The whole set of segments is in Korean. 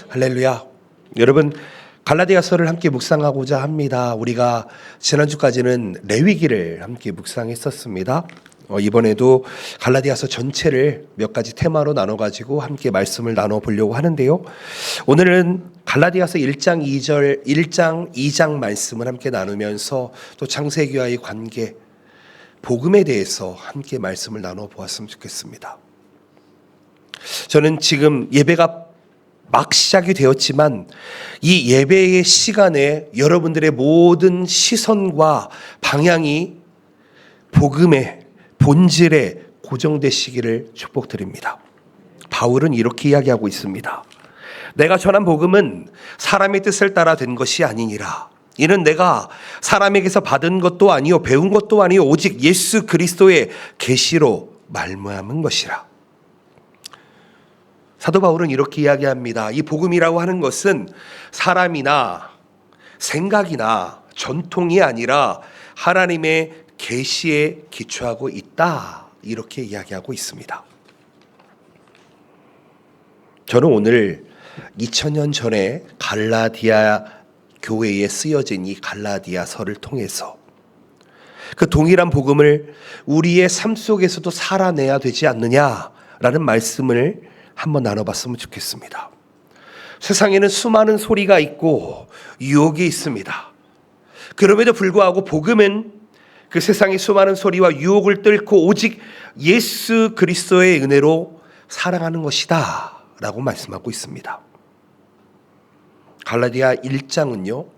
할렐루야. 여러분, 갈라디아서를 함께 묵상하고자 합니다. 우리가 지난주까지는 레위기를 함께 묵상했었습니다. 이번에도 갈라디아서 전체를 몇 가지 테마로 나눠가지고 함께 말씀을 나눠보려고 하는데요. 오늘은 갈라디아서 1장 2절, 1장 2장 말씀을 함께 나누면서 또 창세기와의 관계, 복음에 대해서 함께 말씀을 나눠보았으면 좋겠습니다. 저는 지금 예배가 막 시작이 되었지만 이 예배의 시간에 여러분들의 모든 시선과 방향이 복음의 본질에 고정되시기를 축복드립니다. 바울은 이렇게 이야기하고 있습니다. 내가 전한 복음은 사람의 뜻을 따라 된 것이 아니니라. 이는 내가 사람에게서 받은 것도 아니요 배운 것도 아니요 오직 예수 그리스도의 계시로 말미암은 것이라. 사도 바울은 이렇게 이야기합니다. 이 복음이라고 하는 것은 사람이나 생각이나 전통이 아니라 하나님의 계시에 기초하고 있다. 이렇게 이야기하고 있습니다. 저는 오늘 2000년 전에 갈라디아 교회에 쓰여진 이 갈라디아서를 통해서 그 동일한 복음을 우리의 삶 속에서도 살아내야 되지 않느냐라는 말씀을 한번 나눠봤으면 좋겠습니다. 세상에는 수많은 소리가 있고 유혹이 있습니다. 그럼에도 불구하고 복음은 그 세상의 수많은 소리와 유혹을 뚫고 오직 예수 그리스도의 은혜로 살아가는 것이다 라고 말씀하고 있습니다. 갈라디아 1장은요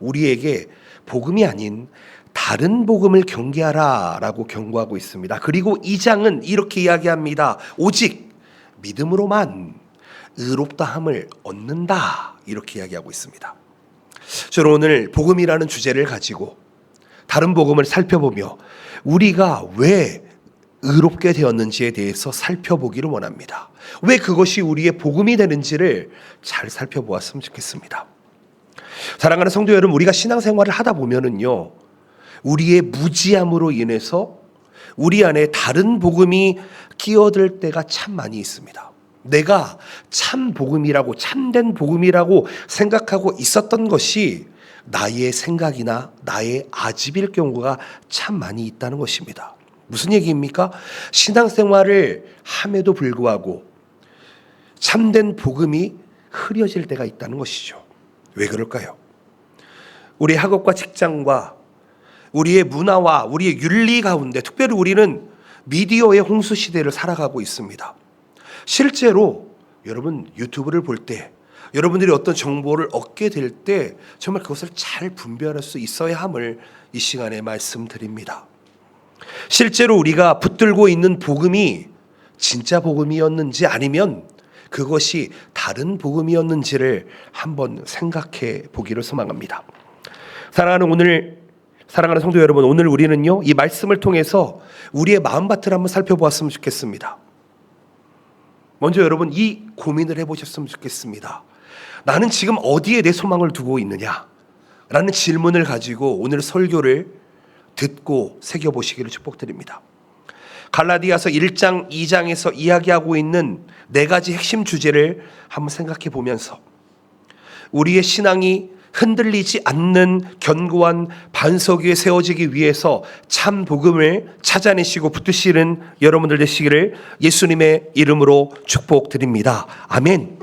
우리에게 복음이 아닌 다른 복음을 경계하라 라고 경고하고 있습니다. 그리고 2장은 이렇게 이야기합니다. 오직 믿음으로만 의롭다함을 얻는다 이렇게 이야기하고 있습니다. 저는 오늘 복음이라는 주제를 가지고 다른 복음을 살펴보며 우리가 왜 의롭게 되었는지에 대해서 살펴보기를 원합니다. 왜 그것이 우리의 복음이 되는지를 잘 살펴보았으면 좋겠습니다. 사랑하는 성도 여러분, 우리가 신앙생활을 하다 보면은요 우리의 무지함으로 인해서 우리 안에 다른 복음이 끼어들 때가 참 많이 있습니다. 내가 참 복음이라고 참된 복음이라고 생각하고 있었던 것이 나의 생각이나 나의 아집일 경우가 참 많이 있다는 것입니다. 무슨 얘기입니까? 신앙생활을 함에도 불구하고 참된 복음이 흐려질 때가 있다는 것이죠. 왜 그럴까요? 우리 학업과 직장과 우리의 문화와 우리의 윤리 가운데 특별히 우리는 미디어의 홍수 시대를 살아가고 있습니다. 실제로 여러분 유튜브를 볼 때 여러분들이 어떤 정보를 얻게 될 때 정말 그것을 잘 분별할 수 있어야 함을 이 시간에 말씀드립니다. 실제로 우리가 붙들고 있는 복음이 진짜 복음이었는지 아니면 그것이 다른 복음이었는지를 한번 생각해 보기를 소망합니다. 사랑하는 성도 여러분, 오늘 우리는요 이 말씀을 통해서 우리의 마음밭을 한번 살펴보았으면 좋겠습니다. 먼저 여러분 이 고민을 해보셨으면 좋겠습니다. 나는 지금 어디에 내 소망을 두고 있느냐? 라는 질문을 가지고 오늘 설교를 듣고 새겨보시기를 축복드립니다. 갈라디아서 1장 2장에서 이야기하고 있는 네 가지 핵심 주제를 한번 생각해 보면서 우리의 신앙이 흔들리지 않는 견고한 반석 위에 세워지기 위해서 참 복음을 찾아내시고 붙드시는 여러분들 되시기를 예수님의 이름으로 축복드립니다. 아멘.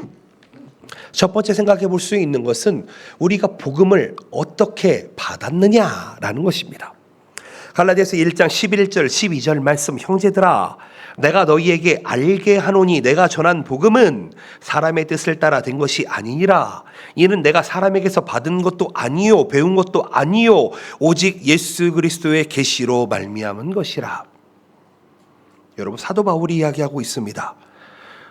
첫 번째 생각해 볼 수 있는 것은 우리가 복음을 어떻게 받았느냐라는 것입니다. 갈라디아서 1장 11절 12절 말씀, 형제들아 내가 너희에게 알게 하노니 내가 전한 복음은 사람의 뜻을 따라 된 것이 아니니라. 이는 내가 사람에게서 받은 것도 아니요 배운 것도 아니요 오직 예수 그리스도의 계시로 말미암은 것이라. 여러분 사도 바울이 이야기하고 있습니다.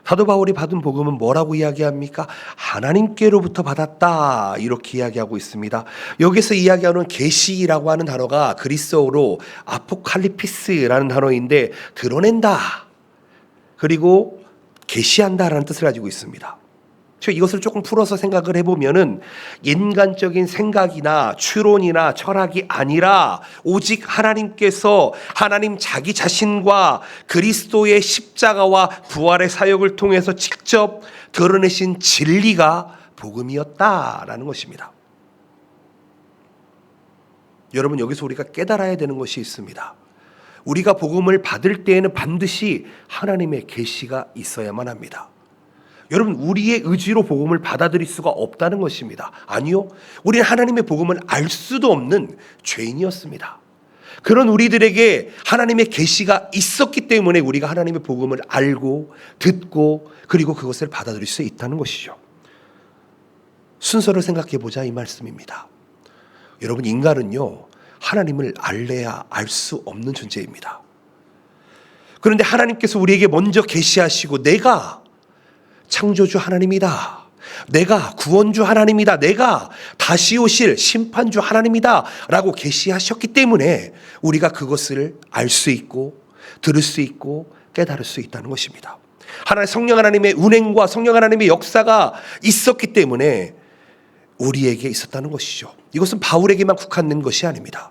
사도 바울이 받은 복음은 뭐라고 이야기합니까? 하나님께로부터 받았다 이렇게 이야기하고 있습니다. 여기서 이야기하는 계시라고 하는 단어가 그리스어로 아포칼리피스라는 단어인데 드러낸다 그리고 계시한다라는 뜻을 가지고 있습니다. 이것을 조금 풀어서 생각을 해보면은 인간적인 생각이나 추론이나 철학이 아니라 오직 하나님께서 하나님 자기 자신과 그리스도의 십자가와 부활의 사역을 통해서 직접 드러내신 진리가 복음이었다라는 것입니다. 여러분, 여기서 우리가 깨달아야 되는 것이 있습니다. 우리가 복음을 받을 때에는 반드시 하나님의 계시가 있어야만 합니다. 여러분, 우리의 의지로 복음을 받아들일 수가 없다는 것입니다. 아니요, 우리는 하나님의 복음을 알 수도 없는 죄인이었습니다. 그런 우리들에게 하나님의 계시가 있었기 때문에 우리가 하나님의 복음을 알고 듣고 그리고 그것을 받아들일 수 있다는 것이죠. 순서를 생각해 보자 이 말씀입니다. 여러분, 인간은요, 하나님을 알래야 알 수 없는 존재입니다. 그런데 하나님께서 우리에게 먼저 계시하시고 내가 창조주 하나님이다, 내가 구원주 하나님이다, 내가 다시 오실 심판주 하나님이다 라고 계시하셨기 때문에 우리가 그것을 알 수 있고 들을 수 있고 깨달을 수 있다는 것입니다. 성령 하나님의 운행과 성령 하나님의 역사가 있었기 때문에 우리에게 있었다는 것이죠. 이것은 바울에게만 국한된 것이 아닙니다.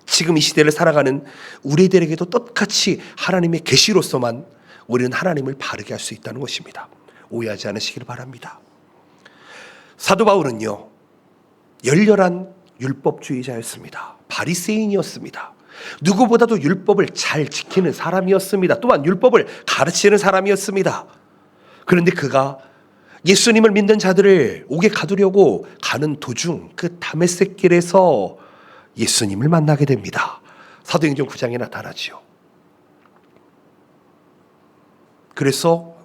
지금 이 시대를 살아가는 우리들에게도 똑같이 하나님의 계시로서만 우리는 하나님을 바르게 할 수 있다는 것입니다. 오해하지 않으시길 바랍니다. 사도 바울은요, 열렬한 율법주의자였습니다. 바리새인이었습니다. 누구보다도 율법을 잘 지키는 사람이었습니다. 또한 율법을 가르치는 사람이었습니다. 그런데 그가 예수님을 믿는 자들을 옥에 가두려고 가는 도중 그 다메섹 길에서 예수님을 만나게 됩니다. 사도행전 9장에 나타나지요. 그래서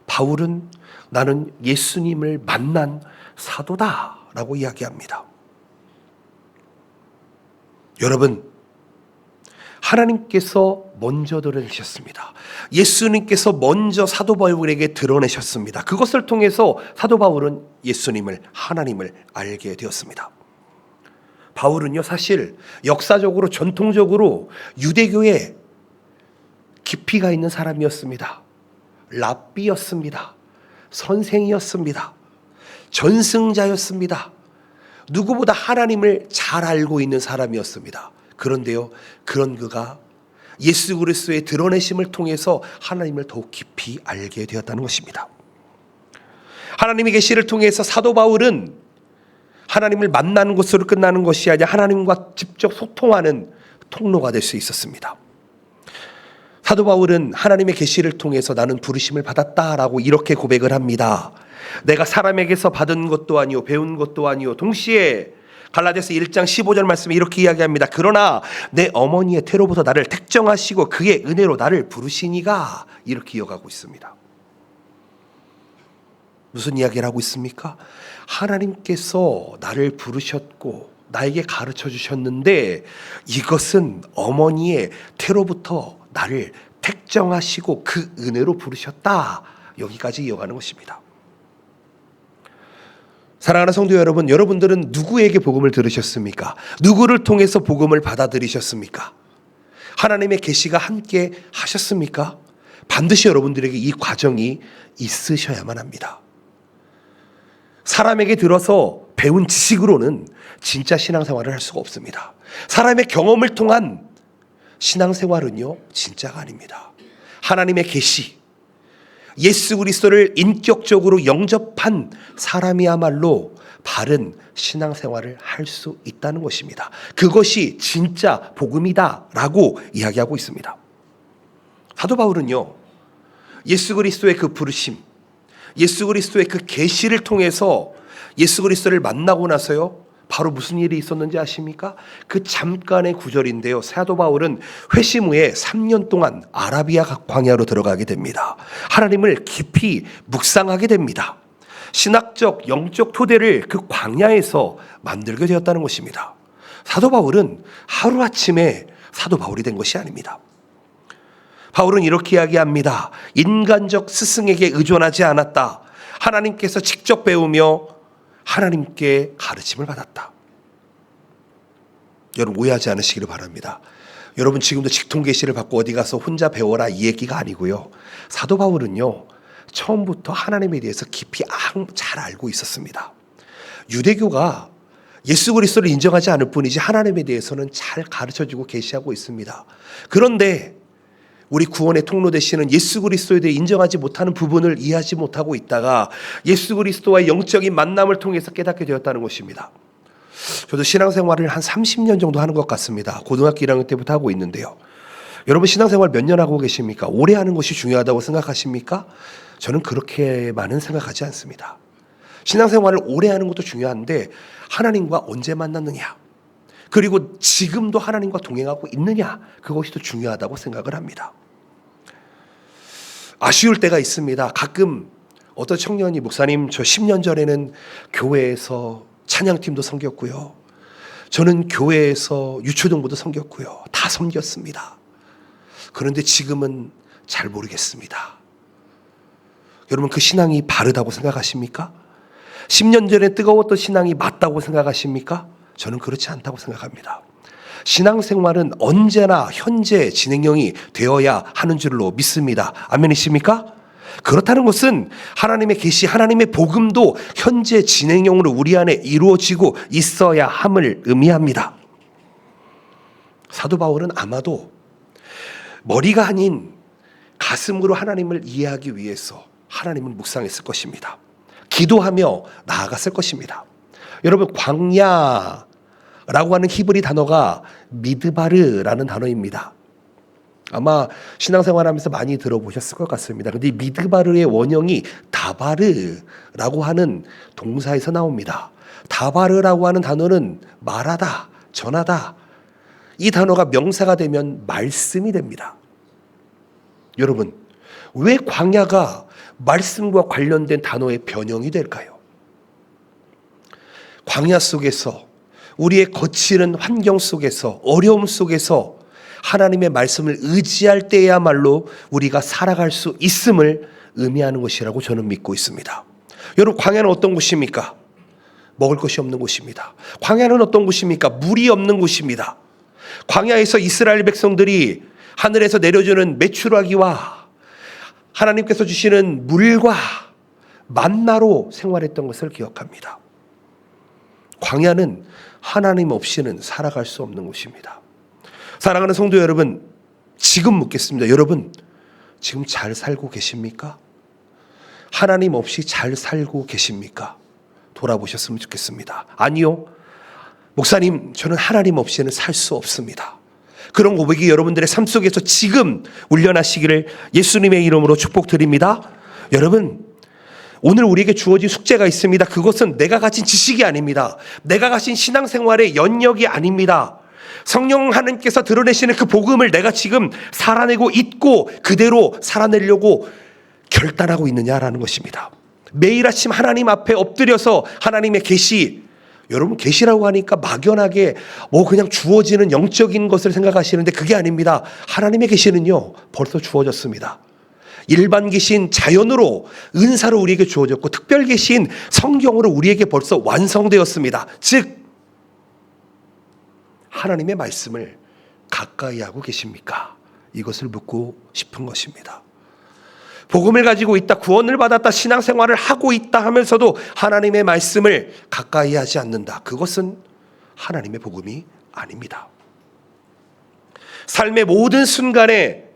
바울은 나는 예수님을 만난 사도다라고 이야기합니다. 여러분, 하나님께서 먼저 드러내셨습니다. 예수님께서 먼저 사도 바울에게 드러내셨습니다. 그것을 통해서 사도 바울은 예수님을, 하나님을 알게 되었습니다. 바울은요, 사실 역사적으로 전통적으로 유대교에 깊이가 있는 사람이었습니다. 랍비였습니다. 선생이었습니다. 전승자였습니다. 누구보다 하나님을 잘 알고 있는 사람이었습니다. 그런데요, 그런 그가 예수 그리스도의 드러내심을 통해서 하나님을 더욱 깊이 알게 되었다는 것입니다. 하나님의 계시를 통해서 사도 바울은 하나님을 만나는 것으로 끝나는 것이 아니라 하나님과 직접 소통하는 통로가 될 수 있었습니다. 사도 바울은 하나님의 계시를 통해서 나는 부르심을 받았다라고 이렇게 고백을 합니다. 내가 사람에게서 받은 것도 아니요 배운 것도 아니요. 동시에 갈라디아서 1장 15절 말씀에 이렇게 이야기합니다. 그러나 내 어머니의 태로부터 나를 택정하시고 그의 은혜로 나를 부르시니가, 이렇게 이어가고 있습니다. 무슨 이야기를 하고 있습니까? 하나님께서 나를 부르셨고 나에게 가르쳐 주셨는데 이것은 어머니의 태로부터 나를 택정하시고 그 은혜로 부르셨다. 여기까지 이어가는 것입니다. 사랑하는 성도 여러분, 여러분들은 누구에게 복음을 들으셨습니까? 누구를 통해서 복음을 받아들이셨습니까? 하나님의 계시가 함께 하셨습니까? 반드시 여러분들에게 이 과정이 있으셔야만 합니다. 사람에게 들어서 배운 지식으로는 진짜 신앙생활을 할 수가 없습니다. 사람의 경험을 통한 신앙생활은요, 진짜가 아닙니다. 하나님의 계시, 예수 그리스도를 인격적으로 영접한 사람이야말로 바른 신앙생활을 할 수 있다는 것입니다. 그것이 진짜 복음이다라고 이야기하고 있습니다. 사도 바울은요, 예수 그리스도의 그 부르심, 예수 그리스도의 그 계시를 통해서 예수 그리스도를 만나고 나서요, 바로 무슨 일이 있었는지 아십니까? 그 잠깐의 구절인데요, 사도 바울은 회심 후에 3년 동안 아라비아 광야로 들어가게 됩니다. 하나님을 깊이 묵상하게 됩니다. 신학적 영적 토대를 그 광야에서 만들게 되었다는 것입니다. 사도 바울은 하루아침에 사도 바울이 된 것이 아닙니다. 바울은 이렇게 이야기합니다. 인간적 스승에게 의존하지 않았다. 하나님께서 직접 배우며 하나님께 가르침을 받았다. 여러분, 오해하지 않으시기를 바랍니다. 여러분, 지금도 직통 계시를 받고 어디 가서 혼자 배워라 이 얘기가 아니고요. 사도 바울은요, 처음부터 하나님에 대해서 깊이 잘 알고 있었습니다. 유대교가 예수 그리스도를 인정하지 않을 뿐이지 하나님에 대해서는 잘 가르쳐주고 계시하고 있습니다. 그런데 우리 구원의 통로 되시는 예수 그리스도에 대해 인정하지 못하는 부분을 이해하지 못하고 있다가 예수 그리스도와의 영적인 만남을 통해서 깨닫게 되었다는 것입니다. 저도 신앙생활을 한 30년 정도 하는 것 같습니다. 고등학교 1학년 때부터 하고 있는데요. 여러분 신앙생활 몇 년 하고 계십니까? 오래 하는 것이 중요하다고 생각하십니까? 저는 그렇게만은 생각하지 않습니다. 신앙생활을 오래 하는 것도 중요한데 하나님과 언제 만났느냐, 그리고 지금도 하나님과 동행하고 있느냐, 그것이 더 중요하다고 생각을 합니다. 아쉬울 때가 있습니다. 가끔 어떤 청년이 목사님 저 10년 전에는 교회에서 찬양팀도 섬겼고요. 저는 교회에서 유초등부도 섬겼고요. 다 섬겼습니다. 그런데 지금은 잘 모르겠습니다. 여러분 그 신앙이 바르다고 생각하십니까? 10년 전에 뜨거웠던 신앙이 맞다고 생각하십니까? 저는 그렇지 않다고 생각합니다. 신앙생활은 언제나 현재 진행형이 되어야 하는 줄로 믿습니다. 아멘이십니까? 그렇다는 것은 하나님의 계시, 하나님의 복음도 현재 진행형으로 우리 안에 이루어지고 있어야 함을 의미합니다. 사도 바울은 아마도 머리가 아닌 가슴으로 하나님을 이해하기 위해서 하나님을 묵상했을 것입니다. 기도하며 나아갔을 것입니다. 여러분 광야라고 하는 히브리 단어가 미드바르라는 단어입니다. 아마 신앙생활하면서 많이 들어보셨을 것 같습니다. 근데 이 미드바르의 원형이 다바르라고 하는 동사에서 나옵니다. 다바르라고 하는 단어는 말하다, 전하다. 이 단어가 명사가 되면 말씀이 됩니다. 여러분, 왜 광야가 말씀과 관련된 단어의 변형이 될까요? 광야 속에서, 우리의 거칠은 환경 속에서, 어려움 속에서 하나님의 말씀을 의지할 때야말로 우리가 살아갈 수 있음을 의미하는 것이라고 저는 믿고 있습니다. 여러분 광야는 어떤 곳입니까? 먹을 것이 없는 곳입니다. 광야는 어떤 곳입니까? 물이 없는 곳입니다. 광야에서 이스라엘 백성들이 하늘에서 내려주는 메추라기와 하나님께서 주시는 물과 만나로 생활했던 것을 기억합니다. 광야는 하나님 없이는 살아갈 수 없는 곳입니다. 사랑하는 성도 여러분, 지금 묻겠습니다. 여러분, 지금 잘 살고 계십니까? 하나님 없이 잘 살고 계십니까? 돌아보셨으면 좋겠습니다. 아니요. 목사님, 저는 하나님 없이는 살 수 없습니다. 그런 고백이 여러분들의 삶 속에서 지금 울려나시기를 예수님의 이름으로 축복드립니다. 여러분, 오늘 우리에게 주어진 숙제가 있습니다. 그것은 내가 가진 지식이 아닙니다. 내가 가진 신앙생활의 연력이 아닙니다. 성령 하나님께서 드러내시는 그 복음을 내가 지금 살아내고 있고 그대로 살아내려고 결단하고 있느냐라는 것입니다. 매일 아침 하나님 앞에 엎드려서 하나님의 계시, 여러분 계시라고 하니까 막연하게 그냥 주어지는 영적인 것을 생각하시는데 그게 아닙니다. 하나님의 계시는요 벌써 주어졌습니다. 일반 계신 자연으로 은사로 우리에게 주어졌고 특별 계신 성경으로 우리에게 벌써 완성되었습니다. 즉 하나님의 말씀을 가까이 하고 계십니까? 이것을 묻고 싶은 것입니다. 복음을 가지고 있다, 구원을 받았다, 신앙생활을 하고 있다 하면서도 하나님의 말씀을 가까이 하지 않는다. 그것은 하나님의 복음이 아닙니다. 삶의 모든 순간에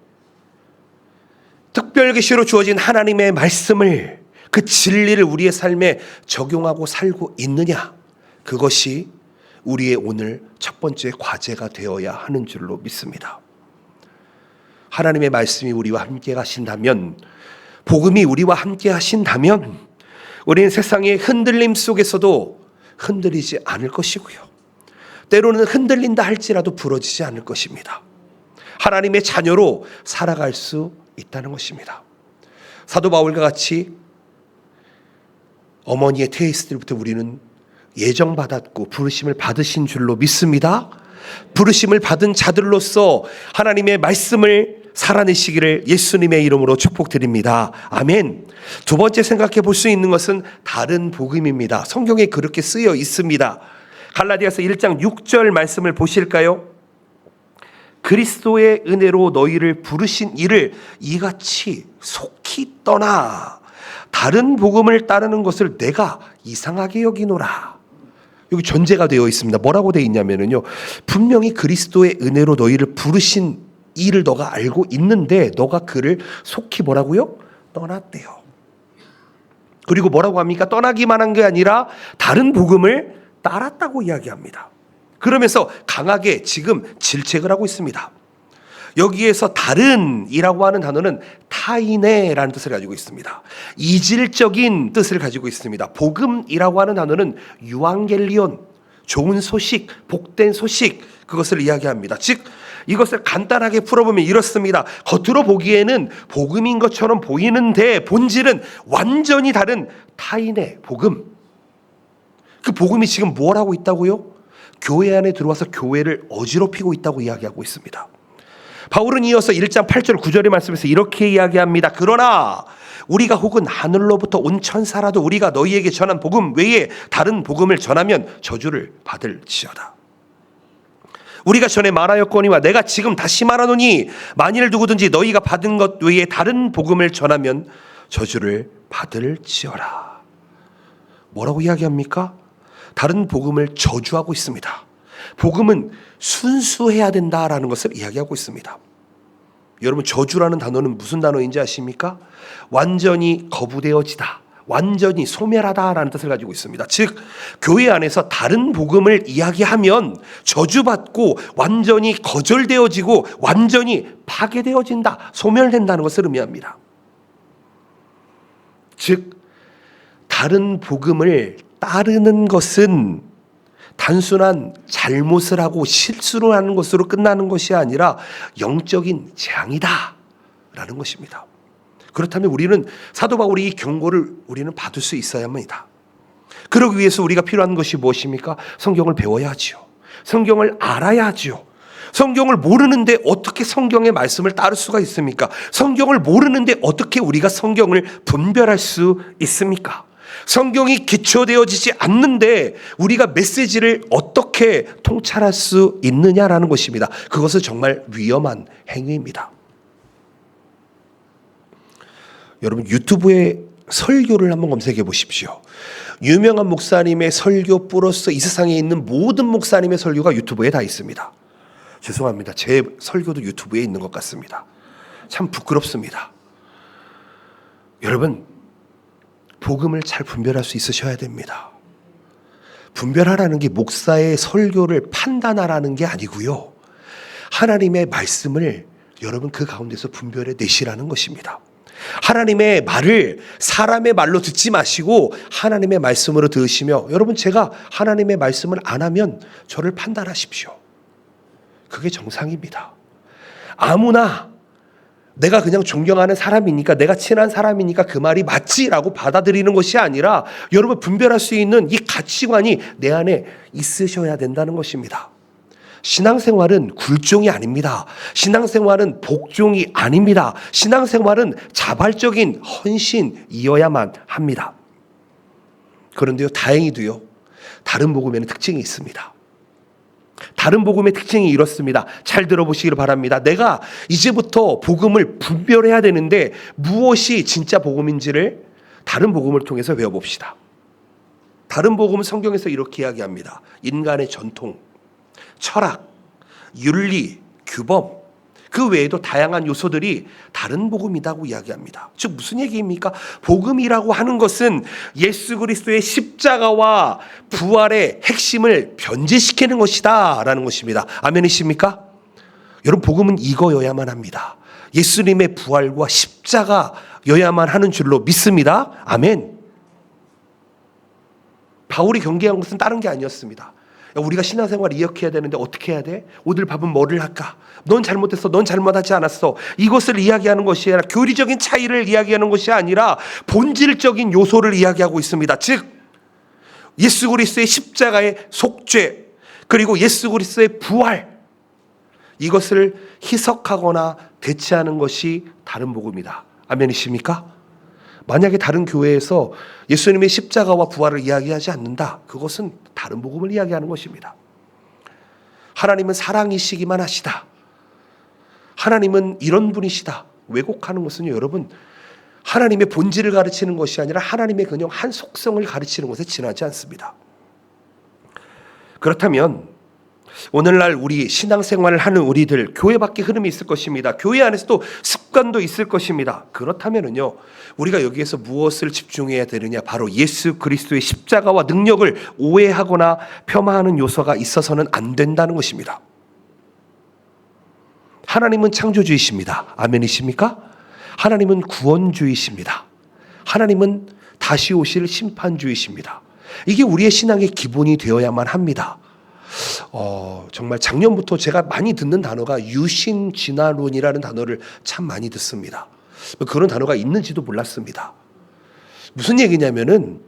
특별 계시로 주어진 하나님의 말씀을, 그 진리를 우리의 삶에 적용하고 살고 있느냐? 그것이 우리의 오늘 첫 번째 과제가 되어야 하는 줄로 믿습니다. 하나님의 말씀이 우리와 함께 하신다면, 복음이 우리와 함께 하신다면 우리는 세상의 흔들림 속에서도 흔들리지 않을 것이고요. 때로는 흔들린다 할지라도 부러지지 않을 것입니다. 하나님의 자녀로 살아갈 수 있다는 것입니다. 사도 바울과 같이 어머니의 태있을 때부터 우리는 예정받았고 부르심을 받으신 줄로 믿습니다. 부르심을 받은 자들로서 하나님의 말씀을 살아내시기를 예수님의 이름으로 축복드립니다. 아멘. 두 번째 생각해 볼 수 있는 것은 다른 복음입니다. 성경에 그렇게 쓰여 있습니다. 갈라디아서 1장 6절 말씀을 보실까요? 그리스도의 은혜로 너희를 부르신 이를 이같이 속히 떠나 다른 복음을 따르는 것을 내가 이상하게 여기노라. 여기 전제가 되어 있습니다. 뭐라고 되어 있냐면요, 분명히 그리스도의 은혜로 너희를 부르신 이를 너가 알고 있는데 너가 그를 속히 뭐라고요? 떠났대요. 그리고 뭐라고 합니까? 떠나기만 한 게 아니라 다른 복음을 따랐다고 이야기합니다. 그러면서 강하게 지금 질책을 하고 있습니다. 여기에서 다른이라고 하는 단어는 타이네라는 뜻을 가지고 있습니다. 이질적인 뜻을 가지고 있습니다. 복음이라고 하는 단어는 유앙겔리온, 좋은 소식, 복된 소식, 그것을 이야기합니다. 즉 이것을 간단하게 풀어보면 이렇습니다. 겉으로 보기에는 복음인 것처럼 보이는데 본질은 완전히 다른 타인의 복음. 그 복음이 지금 뭘 하고 있다고요? 교회 안에 들어와서 교회를 어지럽히고 있다고 이야기하고 있습니다. 바울은 이어서 1장 8절 9절의 말씀에서 이렇게 이야기합니다. 그러나 우리가 혹은 하늘로부터 온 천사라도 우리가 너희에게 전한 복음 외에 다른 복음을 전하면 저주를 받을지어다. 우리가 전에 말하였거니와 내가 지금 다시 말하노니 만일 누구든지 너희가 받은 것 외에 다른 복음을 전하면 저주를 받을지어라. 뭐라고 이야기합니까? 다른 복음을 저주하고 있습니다. 복음은 순수해야 된다라는 것을 이야기하고 있습니다. 여러분, 저주라는 단어는 무슨 단어인지 아십니까? 완전히 거부되어지다, 완전히 소멸하다라는 뜻을 가지고 있습니다. 즉 교회 안에서 다른 복음을 이야기하면 저주받고 완전히 거절되어지고 완전히 파괴되어진다, 소멸된다는 것을 의미합니다. 즉 다른 복음을 따르는 것은 단순한 잘못을 하고 실수를 하는 것으로 끝나는 것이 아니라 영적인 재앙이다 라는 것입니다. 그렇다면 우리는 사도 바울의 이 경고를 우리는 받을 수 있어야 합니다. 그러기 위해서 우리가 필요한 것이 무엇입니까? 성경을 배워야 하지요. 성경을 알아야 하지요. 성경을 모르는데 어떻게 성경의 말씀을 따를 수가 있습니까? 성경을 모르는데 어떻게 우리가 성경을 분별할 수 있습니까? 성경이 기초되어지지 않는데 우리가 메시지를 어떻게 통찰할 수 있느냐라는 것입니다. 그것은 정말 위험한 행위입니다. 여러분, 유튜브에 설교를 한번 검색해 보십시오. 유명한 목사님의 설교 플러스 이 세상에 있는 모든 목사님의 설교가 유튜브에 다 있습니다. 죄송합니다. 제 설교도 유튜브에 있는 것 같습니다. 참 부끄럽습니다. 여러분, 복음을 잘 분별할 수 있으셔야 됩니다. 분별하라는 게 목사의 설교를 판단하라는 게 아니고요, 하나님의 말씀을 여러분 그 가운데서 분별해 내시라는 것입니다. 하나님의 말을 사람의 말로 듣지 마시고 하나님의 말씀으로 들으시며, 여러분 제가 하나님의 말씀을 안 하면 저를 판단하십시오. 그게 정상입니다. 아무나 내가 그냥 존경하는 사람이니까, 내가 친한 사람이니까 그 말이 맞지라고 받아들이는 것이 아니라 여러분 분별할 수 있는 이 가치관이 내 안에 있으셔야 된다는 것입니다. 신앙생활은 굴종이 아닙니다. 신앙생활은 복종이 아닙니다. 신앙생활은 자발적인 헌신이어야만 합니다. 그런데요, 다행히도요, 다른 복음에는 특징이 있습니다. 다른 복음의 특징이 이렇습니다. 잘 들어보시기를 바랍니다. 내가 이제부터 복음을 분별해야 되는데 무엇이 진짜 복음인지를 다른 복음을 통해서 외워봅시다. 다른 복음은 성경에서 이렇게 이야기합니다. 인간의 전통, 철학, 윤리, 규범, 그 외에도 다양한 요소들이 다른 복음이라고 이야기합니다. 즉 무슨 얘기입니까? 복음이라고 하는 것은 예수 그리스도의 십자가와 부활의 핵심을 변제시키는 것이다 라는 것입니다. 아멘이십니까? 여러분, 복음은 이거여야만 합니다. 예수님의 부활과 십자가여야만 하는 줄로 믿습니다. 아멘. 바울이 경계한 것은 다른 게 아니었습니다. 우리가 신앙생활을 이렇게 해야 되는데 어떻게 해야 돼? 오늘 밥은 뭐를 할까? 넌 잘못했어. 넌 잘못하지 않았어. 이것을 이야기하는 것이 아니라, 교리적인 차이를 이야기하는 것이 아니라 본질적인 요소를 이야기하고 있습니다. 즉 예수 그리스도의 십자가의 속죄, 그리고 예수 그리스도의 부활, 이것을 희석하거나 대체하는 것이 다른 복음이다. 아멘이십니까? 만약에 다른 교회에서 예수님의 십자가와 부활을 이야기하지 않는다, 그것은 다른 복음을 이야기하는 것입니다. 하나님은 사랑이시기만 하시다, 하나님은 이런 분이시다, 왜곡하는 것은요, 여러분, 하나님의 본질을 가르치는 것이 아니라 하나님의 그냥 한 속성을 가르치는 것에 지나지 않습니다. 그렇다면 오늘날 우리 신앙생활을 하는 우리들 교회 밖에 흐름이 있을 것입니다. 교회 안에서도 습관도 있을 것입니다. 그렇다면요, 우리가 여기에서 무엇을 집중해야 되느냐? 바로 예수 그리스도의 십자가와 능력을 오해하거나 폄하하는 요소가 있어서는 안 된다는 것입니다. 하나님은 창조주이십니다. 아멘이십니까? 하나님은 구원주이십니다. 하나님은 다시 오실 심판주이십니다. 이게 우리의 신앙의 기본이 되어야만 합니다. 정말 작년부터 제가 많이 듣는 단어가 유신진화론이라는 단어를 참 많이 듣습니다. 그런 단어가 있는지도 몰랐습니다. 무슨 얘기냐면은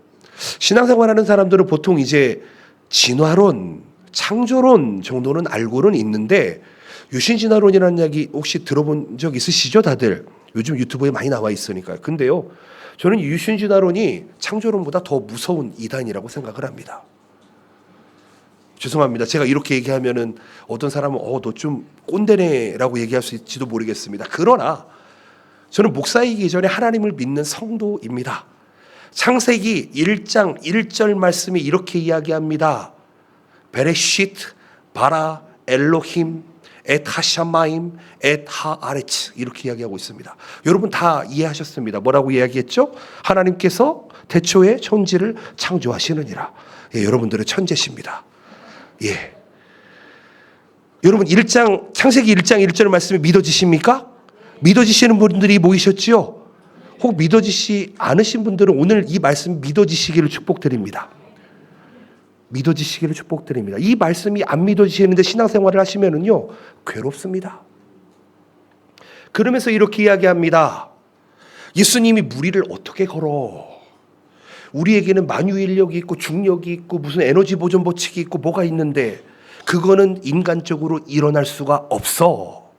신앙생활하는 사람들은 보통 이제 진화론, 창조론 정도는 알고는 있는데 유신진화론이라는 이야기 혹시 들어본 적 있으시죠, 다들? 요즘 유튜브에 많이 나와 있으니까요. 근데요, 저는 유신진화론이 창조론보다 더 무서운 이단이라고 생각을 합니다. 죄송합니다. 제가 이렇게 얘기하면은 어떤 사람은 너 좀 꼰대네라고 얘기할 수 있을지도 모르겠습니다. 그러나 저는 목사이기 전에 하나님을 믿는 성도입니다. 창세기 1장 1절 말씀이 이렇게 이야기합니다. 베레시트 바라 엘로힘 엣 하샤마임 엣 하아레츠 이렇게 이야기하고 있습니다. 여러분 다 이해하셨습니다. 뭐라고 이야기했죠? 하나님께서 태초에 천지를 창조하시느니라. 예, 여러분들은 천재십니다. 예. 여러분 창세기 1장 1절 말씀이 믿어지십니까? 믿어지시는 분들이 모이셨지요? 혹 믿어지시 않으신 분들은 오늘 이 말씀 믿어지시기를 축복드립니다. 믿어지시기를 축복드립니다. 이 말씀이 안 믿어지시는데 신앙생활을 하시면은요, 괴롭습니다. 그러면서 이렇게 이야기합니다. 예수님이 무리를 어떻게 걸어? 우리에게는 만유인력이 있고 중력이 있고 무슨 에너지 보존 법칙이 있고 뭐가 있는데 그거는 인간적으로 일어날 수가 없어.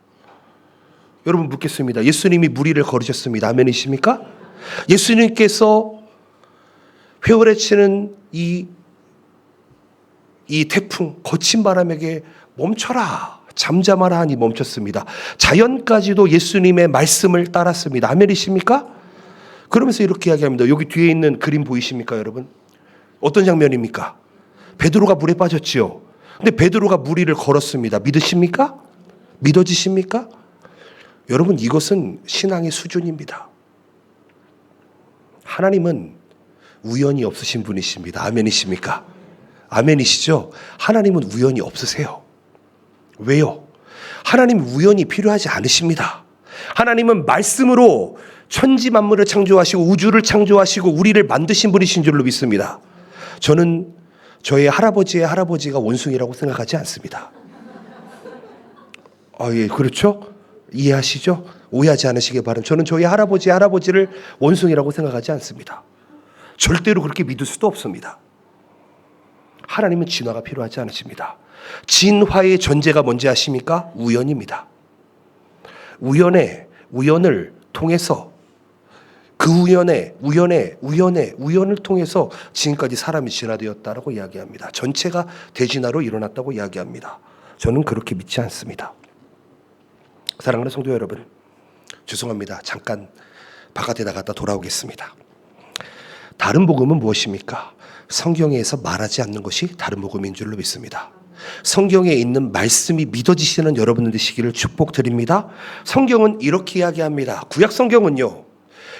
여러분 묻겠습니다. 예수님이 무리를 걸으셨습니다. 아멘이십니까? 예수님께서 휘어레치는 이 태풍 거친 바람에게 멈춰라 잠잠하라 하니 멈췄습니다. 자연까지도 예수님의 말씀을 따랐습니다. 아멘이십니까? 그러면서 이렇게 이야기합니다. 여기 뒤에 있는 그림 보이십니까, 여러분? 어떤 장면입니까? 베드로가 물에 빠졌지요. 근데 베드로가 무리를 걸었습니다. 믿으십니까? 믿어지십니까? 여러분 이것은 신앙의 수준입니다. 하나님은 우연이 없으신 분이십니다. 아멘이십니까? 아멘이시죠? 하나님은 우연이 없으세요. 왜요? 하나님은 우연이 필요하지 않으십니다. 하나님은 말씀으로 천지 만물을 창조하시고 우주를 창조하시고 우리를 만드신 분이신 줄로 믿습니다. 저는 저희 할아버지의 할아버지가 원숭이라고 생각하지 않습니다. 예, 그렇죠? 이해하시죠? 오해하지 않으시기 바랍니다. 저는 저희 할아버지의 할아버지를 원숭이라고 생각하지 않습니다. 절대로 그렇게 믿을 수도 없습니다. 하나님은 진화가 필요하지 않으십니다. 진화의 전제가 뭔지 아십니까? 우연입니다. 우연을 통해서 그 우연을 통해서 지금까지 사람이 진화되었다라고 이야기합니다. 전체가 대진화로 일어났다고 이야기합니다. 저는 그렇게 믿지 않습니다. 사랑하는 성도 여러분, 죄송합니다. 잠깐 바깥에 나갔다 돌아오겠습니다. 다른 복음은 무엇입니까? 성경에서 말하지 않는 것이 다른 복음인 줄로 믿습니다. 성경에 있는 말씀이 믿어지시는 여러분들 되시기를 축복드립니다. 성경은 이렇게 이야기합니다. 구약 성경은요,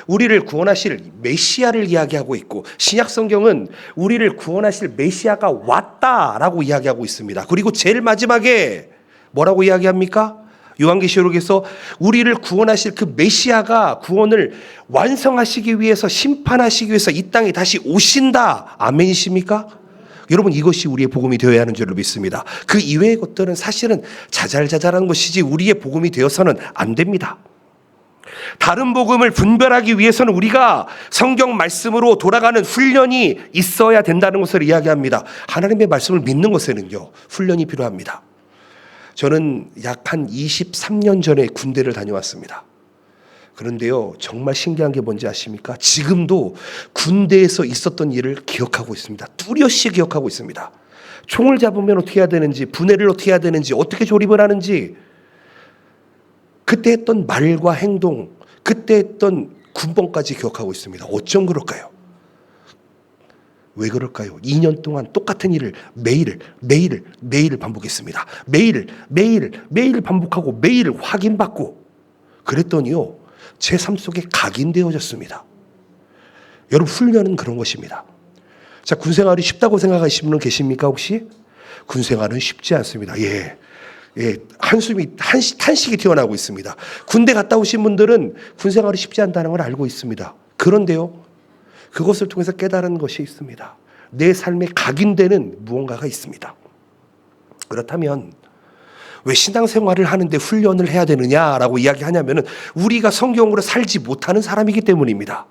우리를 구원하실 메시아를 이야기하고 있고 신약 성경은 우리를 구원하실 메시아가 왔다라고 이야기하고 있습니다. 그리고 제일 마지막에 뭐라고 이야기합니까? 요한계시록에서 우리를 구원하실 그 메시아가 구원을 완성하시기 위해서 심판하시기 위해서 이 땅에 다시 오신다. 아멘이십니까? 여러분 이것이 우리의 복음이 되어야 하는 줄로 믿습니다. 그 이외의 것들은 사실은 자잘자잘한 것이지 우리의 복음이 되어서는 안 됩니다. 다른 복음을 분별하기 위해서는 우리가 성경 말씀으로 돌아가는 훈련이 있어야 된다는 것을 이야기합니다. 하나님의 말씀을 믿는 것에는요, 훈련이 필요합니다. 저는 약 한 23년 전에 군대를 다녀왔습니다. 그런데요, 정말 신기한 게 뭔지 아십니까? 지금도 군대에서 있었던 일을 기억하고 있습니다. 뚜렷이 기억하고 있습니다. 총을 잡으면 어떻게 해야 되는지, 분해를 어떻게 해야 되는지, 어떻게 조립을 하는지, 그때 했던 말과 행동, 그때 했던 군번까지 기억하고 있습니다. 어쩜 그럴까요? 왜 그럴까요? 2년 동안 똑같은 일을 매일 반복했습니다. 매일 반복하고 매일 확인받고 그랬더니요, 제 삶 속에 각인되어졌습니다. 여러분, 훈련은 그런 것입니다. 자, 군생활이 쉽다고 생각하시는 분 계십니까 혹시? 군생활은 쉽지 않습니다. 탄식이 튀어나오고 있습니다. 군대 갔다 오신 분들은 군생활이 쉽지 않다는 걸 알고 있습니다. 그런데요, 그것을 통해서 깨달은 것이 있습니다. 내 삶에 각인되는 무언가가 있습니다. 그렇다면 왜 신앙생활을 하는데 훈련을 해야 되느냐라고 이야기하냐면은 우리가 성경으로 살지 못하는 사람이기 때문입니다.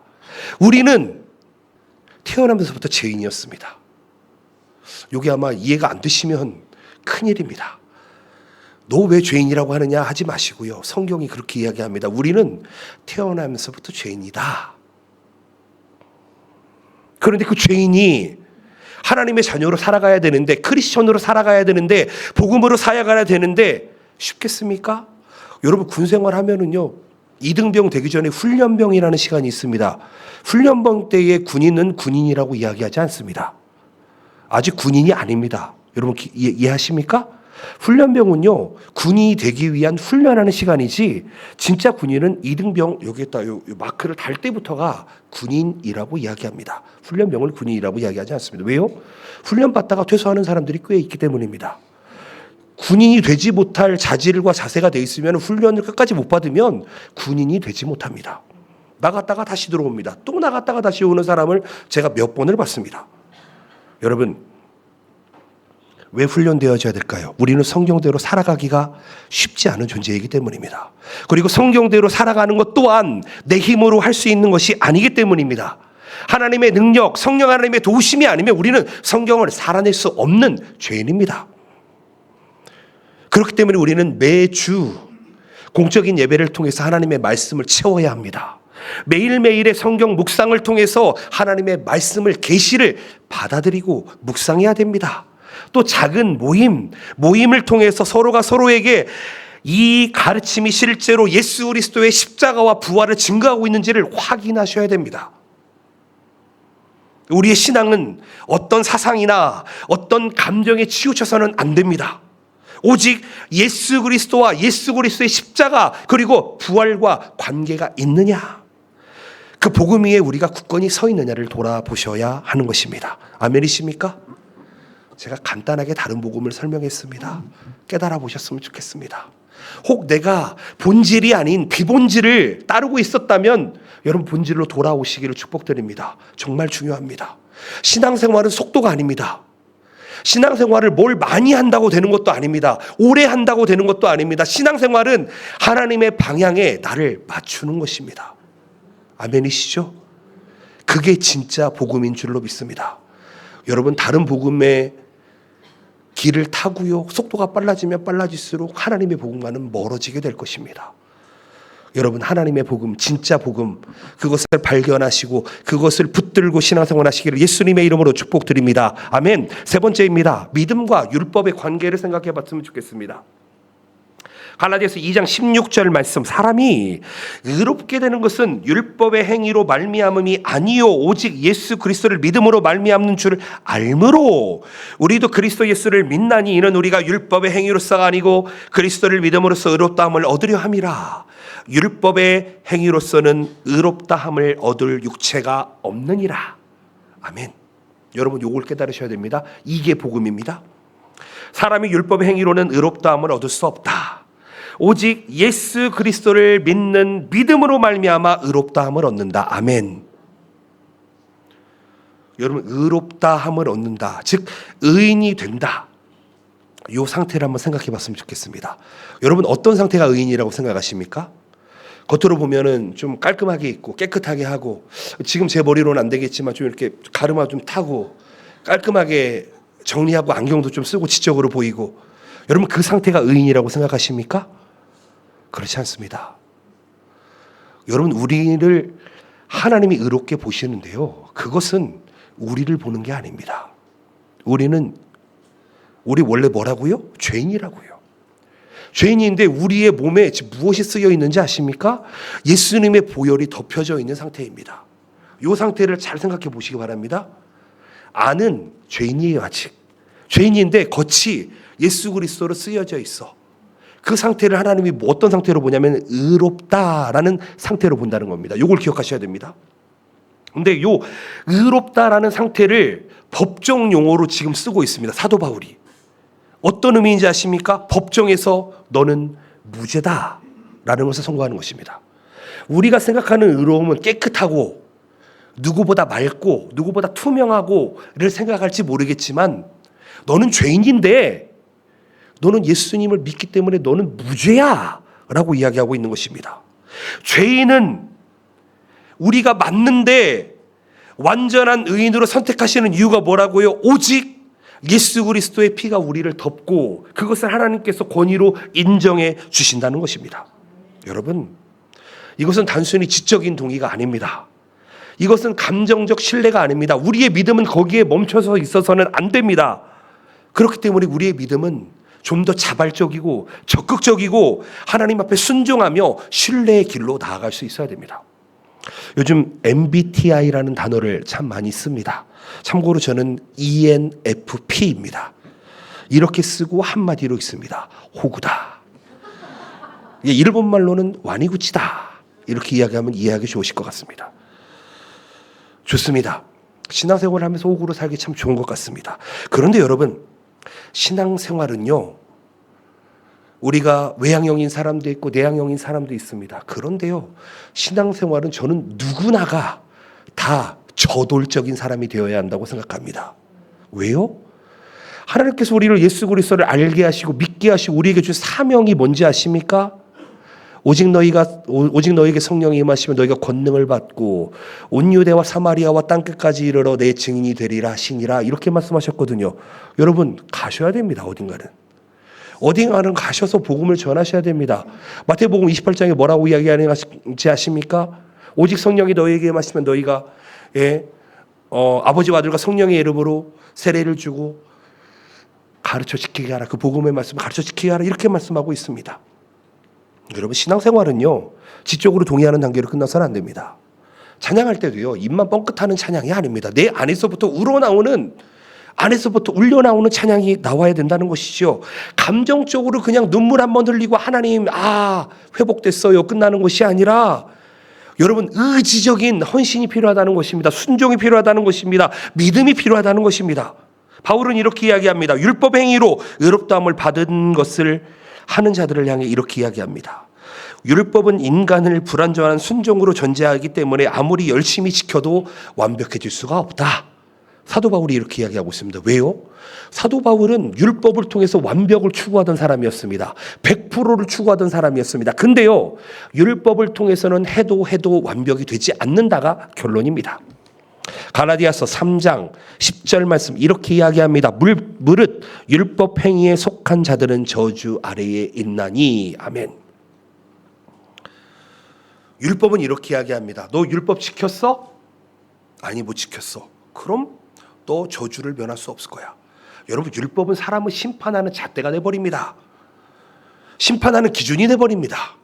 우리는 태어나면서부터 죄인이었습니다. 이게 아마 이해가 안 되시면 큰일입니다. 너 왜 죄인이라고 하느냐 하지 마시고요. 성경이 그렇게 이야기합니다. 우리는 태어나면서부터 죄인이다. 그런데 그 죄인이 하나님의 자녀로 살아가야 되는데, 크리스천으로 살아가야 되는데, 복음으로 살아가야 되는데 쉽겠습니까? 여러분, 군생활 하면은요, 이등병 되기 전에 훈련병이라는 시간이 있습니다. 훈련병 때의 군인은 군인이라고 이야기하지 않습니다. 아직 군인이 아닙니다. 여러분 이해하십니까? 훈련병은요, 군인이 되기 위한 훈련하는 시간이지, 진짜 군인은 이등병, 여기에다 요 마크를 달 때부터가 군인이라고 이야기합니다. 훈련병을 군인이라고 이야기하지 않습니다. 왜요? 훈련받다가 퇴소하는 사람들이 꽤 있기 때문입니다. 군인이 되지 못할 자질과 자세가 돼 있으면, 훈련을 끝까지 못 받으면 군인이 되지 못합니다. 나갔다가 다시 들어옵니다. 또 나갔다가 다시 오는 사람을 제가 몇 번을 봤습니다. 여러분, 왜 훈련되어져야 될까요? 우리는 성경대로 살아가기가 쉽지 않은 존재이기 때문입니다. 그리고 성경대로 살아가는 것 또한 내 힘으로 할 수 있는 것이 아니기 때문입니다. 하나님의 능력, 성령 하나님의 도우심이 아니면 우리는 성경을 살아낼 수 없는 죄인입니다. 그렇기 때문에 우리는 매주 공적인 예배를 통해서 하나님의 말씀을 채워야 합니다. 매일매일의 성경 묵상을 통해서 하나님의 말씀을, 계시를 받아들이고 묵상해야 됩니다. 또 작은 모임을 통해서 서로가 서로에게 이 가르침이 실제로 예수 그리스도의 십자가와 부활을 증거하고 있는지를 확인하셔야 됩니다. 우리의 신앙은 어떤 사상이나 어떤 감정에 치우쳐서는 안 됩니다. 오직 예수 그리스도와 예수 그리스도의 십자가 그리고 부활과 관계가 있느냐, 그 복음 위에 우리가 굳건히 서 있느냐를 돌아보셔야 하는 것입니다. 아멘이십니까? 제가 간단하게 다른 복음을 설명했습니다. 깨달아 보셨으면 좋겠습니다. 혹 내가 본질이 아닌 비본질을 따르고 있었다면 여러분, 본질로 돌아오시기를 축복드립니다. 정말 중요합니다. 신앙생활은 속도가 아닙니다. 신앙생활을 뭘 많이 한다고 되는 것도 아닙니다. 오래 한다고 되는 것도 아닙니다. 신앙생활은 하나님의 방향에 나를 맞추는 것입니다. 아멘이시죠? 그게 진짜 복음인 줄로 믿습니다. 여러분, 다른 복음의 길을 타고요, 속도가 빨라지면 빨라질수록 하나님의 복음과는 멀어지게 될 것입니다. 여러분, 하나님의 복음, 진짜 복음, 그것을 발견하시고 그것을 붙들고 신앙생활 하시기를 예수님의 이름으로 축복드립니다. 아멘. 세 번째입니다. 믿음과 율법의 관계를 생각해 봤으면 좋겠습니다. 갈라디아서 2장 16절 말씀, 사람이 의롭게 되는 것은 율법의 행위로 말미암음이 아니요 오직 예수 그리스도를 믿음으로 말미암는 줄을 알므로 우리도 그리스도 예수를 믿나니 이는 우리가 율법의 행위로서가 아니고 그리스도를 믿음으로써 의롭다함을 얻으려 함이라. 율법의 행위로서는 의롭다함을 얻을 육체가 없느니라. 아멘. 여러분, 요걸 깨달으셔야 됩니다. 이게 복음입니다. 사람이 율법의 행위로는 의롭다함을 얻을 수 없다. 오직 예수 그리스도를 믿는 믿음으로 말미암아 의롭다함을 얻는다. 아멘. 여러분, 의롭다함을 얻는다, 즉 의인이 된다, 이 상태를 한번 생각해 봤으면 좋겠습니다. 여러분, 어떤 상태가 의인이라고 생각하십니까? 겉으로 보면은 좀 깔끔하게 입고 깨끗하게 하고, 지금 제 머리로는 안 되겠지만 좀 이렇게 가르마 좀 타고 깔끔하게 정리하고 안경도 좀 쓰고 지적으로 보이고, 여러분, 그 상태가 의인이라고 생각하십니까? 그렇지 않습니다. 여러분, 우리를 하나님이 의롭게 보시는데요, 그것은 우리를 보는 게 아닙니다. 우리 원래 뭐라고요? 죄인이라고요. 죄인인데 우리의 몸에 지금 무엇이 쓰여 있는지 아십니까? 예수님의 보혈이 덮여져 있는 상태입니다. 이 상태를 잘 생각해 보시기 바랍니다. 안은 죄인이에요. 아직 죄인인데 겉이 예수 그리스도로 쓰여져 있어. 그 상태를 하나님이 어떤 상태로 보냐면 의롭다라는 상태로 본다는 겁니다. 이걸 기억하셔야 됩니다. 근데 요 의롭다라는 상태를 법정 용어로 지금 쓰고 있습니다. 사도 바울이. 어떤 의미인지 아십니까? 법정에서 너는 무죄다라는 것을 선고하는 것입니다. 우리가 생각하는 의로움은 깨끗하고 누구보다 맑고 누구보다 투명하고를 생각할지 모르겠지만 너는 죄인인데 너는 예수님을 믿기 때문에 너는 무죄야 라고 이야기하고 있는 것입니다. 죄인은 우리가 맞는데 완전한 의인으로 선택하시는 이유가 뭐라고요? 오직 예수 그리스도의 피가 우리를 덮고 그것을 하나님께서 권위로 인정해 주신다는 것입니다. 여러분, 이것은 단순히 지적인 동의가 아닙니다. 이것은 감정적 신뢰가 아닙니다. 우리의 믿음은 거기에 멈춰서 있어서는 안 됩니다. 그렇기 때문에 우리의 믿음은 좀 더 자발적이고 적극적이고 하나님 앞에 순종하며 신뢰의 길로 나아갈 수 있어야 됩니다. 요즘 MBTI라는 단어를 참 많이 씁니다. 참고로 저는 ENFP입니다. 이렇게 쓰고 한마디로 있습니다. 호구다. 일본말로는 와니구치다. 이렇게 이야기하면 이해하기 좋으실 것 같습니다. 좋습니다. 신앙생활을 하면서 호구로 살기 참 좋은 것 같습니다. 그런데 여러분, 신앙생활은요, 우리가 외향형인 사람도 있고 내향형인 사람도 있습니다. 그런데요, 신앙생활은 저는 누구나가 다 저돌적인 사람이 되어야 한다고 생각합니다. 왜요? 하나님께서 우리를 예수 그리스도를 알게 하시고 믿게 하시고 우리에게 준 사명이 뭔지 아십니까? 오직 너에게 성령이 임하시면 너희가 권능을 받고 온 유대와 사마리아와 땅끝까지 이르러 내 증인이 되리라 하시니라, 이렇게 말씀하셨거든요. 여러분, 가셔야 됩니다. 어딘가는 가셔서 복음을 전하셔야 됩니다. 마태복음 28장에 뭐라고 이야기하는지 아십니까? 오직 성령이 너희에게 임하시면 너희가 아버지와 아들과 성령의 이름으로 세례를 주고 가르쳐 지키게 하라. 그 복음의 말씀을 가르쳐 지키게 하라. 이렇게 말씀하고 있습니다. 여러분, 신앙생활은요, 지적으로 동의하는 단계로 끝나서는 안 됩니다. 찬양할 때도요, 입만 뻥끗하는 찬양이 아닙니다. 내 안에서부터 우러나오는, 안에서부터 울려나오는 찬양이 나와야 된다는 것이죠. 감정적으로 그냥 눈물 한번 흘리고 하나님, 회복됐어요, 끝나는 것이 아니라 여러분, 의지적인 헌신이 필요하다는 것입니다. 순종이 필요하다는 것입니다. 믿음이 필요하다는 것입니다. 바울은 이렇게 이야기합니다. 율법 행위로 의롭다함을 받은 것을 하는 자들을 향해 이렇게 이야기합니다. 율법은 인간을 불완전한 순종으로 전제하기 때문에 아무리 열심히 지켜도 완벽해질 수가 없다. 사도 바울이 이렇게 이야기하고 있습니다. 왜요? 사도 바울은 율법을 통해서 완벽을 추구하던 사람이었습니다. 100%를 추구하던 사람이었습니다. 근데요, 율법을 통해서는 해도 완벽이 되지 않는다가 결론입니다. 갈라디아서 3장 10절 말씀 이렇게 이야기합니다. 무릇 율법 행위에 속한 자들은 저주 아래에 있나니. 아멘. 율법은 이렇게 이야기합니다. 너 율법 지켰어? 아니, 못 지켰어. 그럼 또 저주를 면할 수 없을 거야. 여러분, 율법은 사람을 심판하는 잣대가 돼버립니다. 심판하는 기준이 돼버립니다.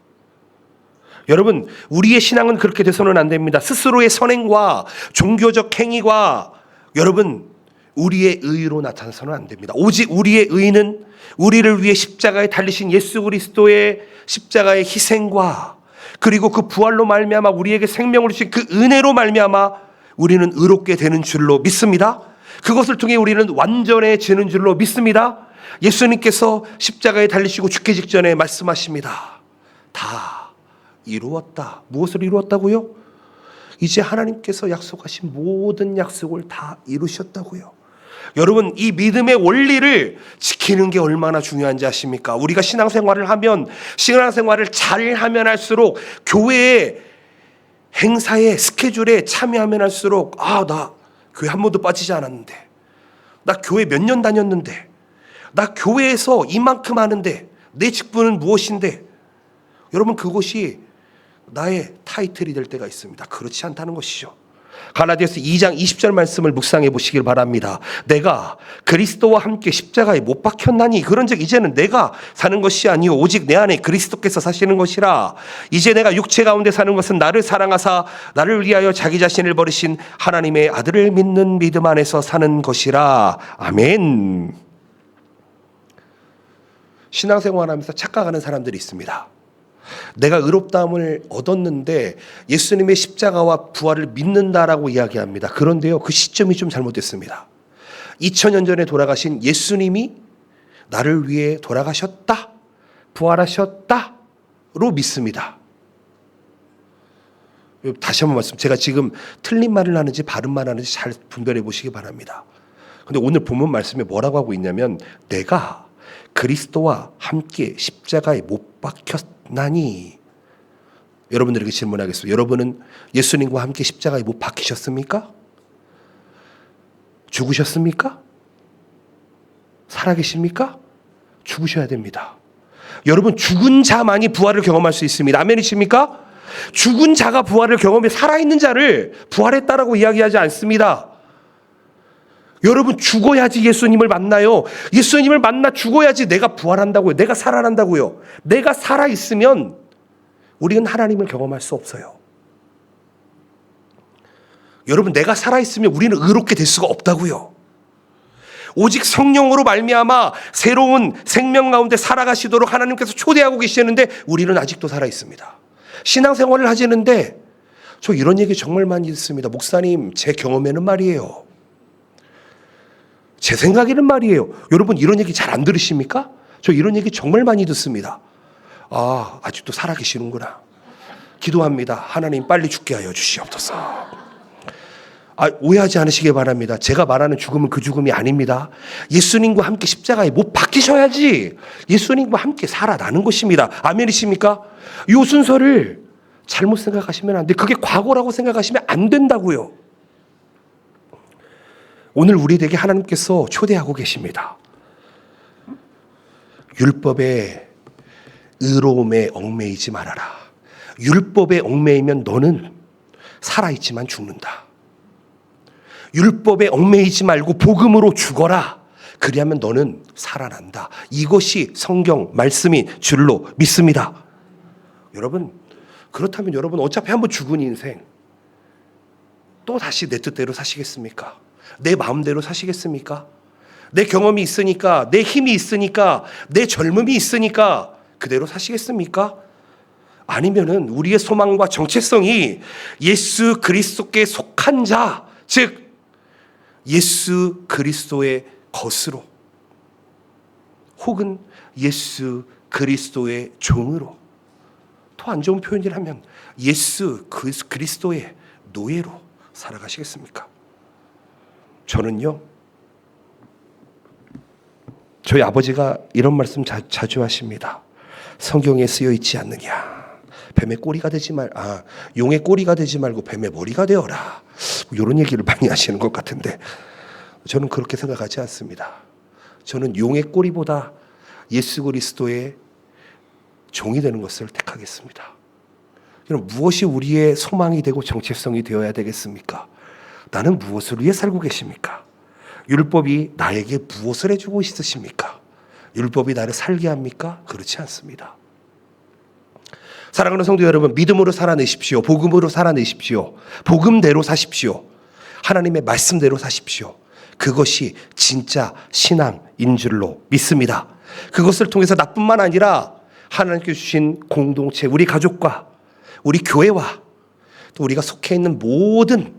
여러분, 우리의 신앙은 그렇게 돼서는 안 됩니다. 스스로의 선행과 종교적 행위가 여러분 우리의 의로 나타나서는 안 됩니다. 오직 우리의 의는 우리를 위해 십자가에 달리신 예수 그리스도의 십자가의 희생과 그리고 그 부활로 말미암아 우리에게 생명을 주신 그 은혜로 말미암아 우리는 의롭게 되는 줄로 믿습니다. 그것을 통해 우리는 완전해지는 줄로 믿습니다. 예수님께서 십자가에 달리시고 죽기 직전에 말씀하십니다. 다 이루었다. 무엇을 이루었다고요? 이제 하나님께서 약속하신 모든 약속을 다 이루셨다고요. 여러분, 이 믿음의 원리를 지키는 게 얼마나 중요한지 아십니까? 우리가 신앙생활을 하면, 신앙생활을 잘 하면 할수록 교회의 행사에 스케줄에 참여하면 할수록 나 교회 한 번도 빠지지 않았는데, 나 교회 몇 년 다녔는데, 나 교회에서 이만큼 하는데 내 직분은 무엇인데, 여러분, 그것이 나의 타이틀이 될 때가 있습니다. 그렇지 않다는 것이죠. 갈라디아서 2장 20절 말씀을 묵상해 보시길 바랍니다. 내가 그리스도와 함께 십자가에 못 박혔나니 그런즉 이제는 내가 사는 것이 아니요 오직 내 안에 그리스도께서 사시는 것이라. 이제 내가 육체 가운데 사는 것은 나를 사랑하사 나를 위하여 자기 자신을 버리신 하나님의 아들을 믿는 믿음 안에서 사는 것이라. 아멘. 신앙생활하면서 착각하는 사람들이 있습니다. 내가 의롭다함을 얻었는데 예수님의 십자가와 부활을 믿는다라고 이야기합니다. 그런데요, 그 시점이 좀 잘못됐습니다. 2000년 전에 돌아가신 예수님이 나를 위해 돌아가셨다, 부활하셨다로 믿습니다. 다시 한번 말씀, 제가 지금 틀린 말을 하는지 바른 말을 하는지 잘 분별해 보시기 바랍니다. 근데 오늘 본문 말씀에 뭐라고 하고 있냐면, 내가 그리스도와 함께 십자가에 못 박혔나니. 여러분들에게 질문하겠습니다. 여러분은 예수님과 함께 십자가에 못 박히셨습니까? 죽으셨습니까? 살아계십니까? 죽으셔야 됩니다. 여러분, 죽은 자만이 부활을 경험할 수 있습니다. 아멘이십니까? 죽은 자가 부활을 경험해 살아있는 자를 부활했다라고 이야기하지 않습니다. 여러분, 죽어야지 예수님을 만나요. 예수님을 만나 죽어야지 내가 부활한다고요. 내가 살아난다고요. 내가 살아있으면 우리는 하나님을 경험할 수 없어요. 여러분, 내가 살아있으면 우리는 의롭게 될 수가 없다고요. 오직 성령으로 말미암아 새로운 생명 가운데 살아가시도록 하나님께서 초대하고 계시는데 우리는 아직도 살아있습니다. 신앙생활을 하시는데 저 이런 얘기 정말 많이 듣습니다. 목사님, 제 경험에는 말이에요. 제 생각에는 말이에요. 여러분, 이런 얘기 잘 안 들으십니까? 저 이런 얘기 정말 많이 듣습니다. 아, 아직도 살아계시는구나. 기도합니다. 하나님, 빨리 죽게 하여 주시옵소서. 오해하지 않으시기 바랍니다. 제가 말하는 죽음은 그 죽음이 아닙니다. 예수님과 함께 십자가에 못 박히셔야지 예수님과 함께 살아나는 것입니다. 아멘이십니까? 이 순서를 잘못 생각하시면 안 돼. 그게 과거라고 생각하시면 안 된다고요. 오늘 우리에게 하나님께서 초대하고 계십니다. 율법의 의로움에 얽매이지 말아라. 율법에 얽매이면 너는 살아있지만 죽는다. 율법에 얽매이지 말고 복음으로 죽어라. 그리하면 너는 살아난다. 이것이 성경 말씀이 줄로 믿습니다. 여러분, 그렇다면 여러분 어차피 한번 죽은 인생 또 다시 내 뜻대로 사시겠습니까? 내 마음대로 사시겠습니까? 내 경험이 있으니까, 내 힘이 있으니까, 내 젊음이 있으니까 그대로 사시겠습니까? 아니면은 우리의 소망과 정체성이 예수 그리스도께 속한 자, 즉 예수 그리스도의 것으로, 혹은 예수 그리스도의 종으로, 더 안 좋은 표현이라면 예수 그리스도의 노예로 살아가시겠습니까? 저는요, 저희 아버지가 이런 말씀 자주 하십니다. 성경에 쓰여 있지 않느냐, 뱀의 꼬리가 되지 용의 꼬리가 되지 말고 뱀의 머리가 되어라. 이런 얘기를 많이 하시는 것 같은데 저는 그렇게 생각하지 않습니다. 저는 용의 꼬리보다 예수 그리스도의 종이 되는 것을 택하겠습니다. 여러분, 무엇이 우리의 소망이 되고 정체성이 되어야 되겠습니까? 나는 무엇을 위해 살고 계십니까? 율법이 나에게 무엇을 해주고 있으십니까? 율법이 나를 살게 합니까? 그렇지 않습니다. 사랑하는 성도 여러분, 믿음으로 살아내십시오. 복음으로 살아내십시오. 복음대로 사십시오. 하나님의 말씀대로 사십시오. 그것이 진짜 신앙인 줄로 믿습니다. 그것을 통해서 나뿐만 아니라 하나님께 주신 공동체, 우리 가족과 우리 교회와 또 우리가 속해 있는 모든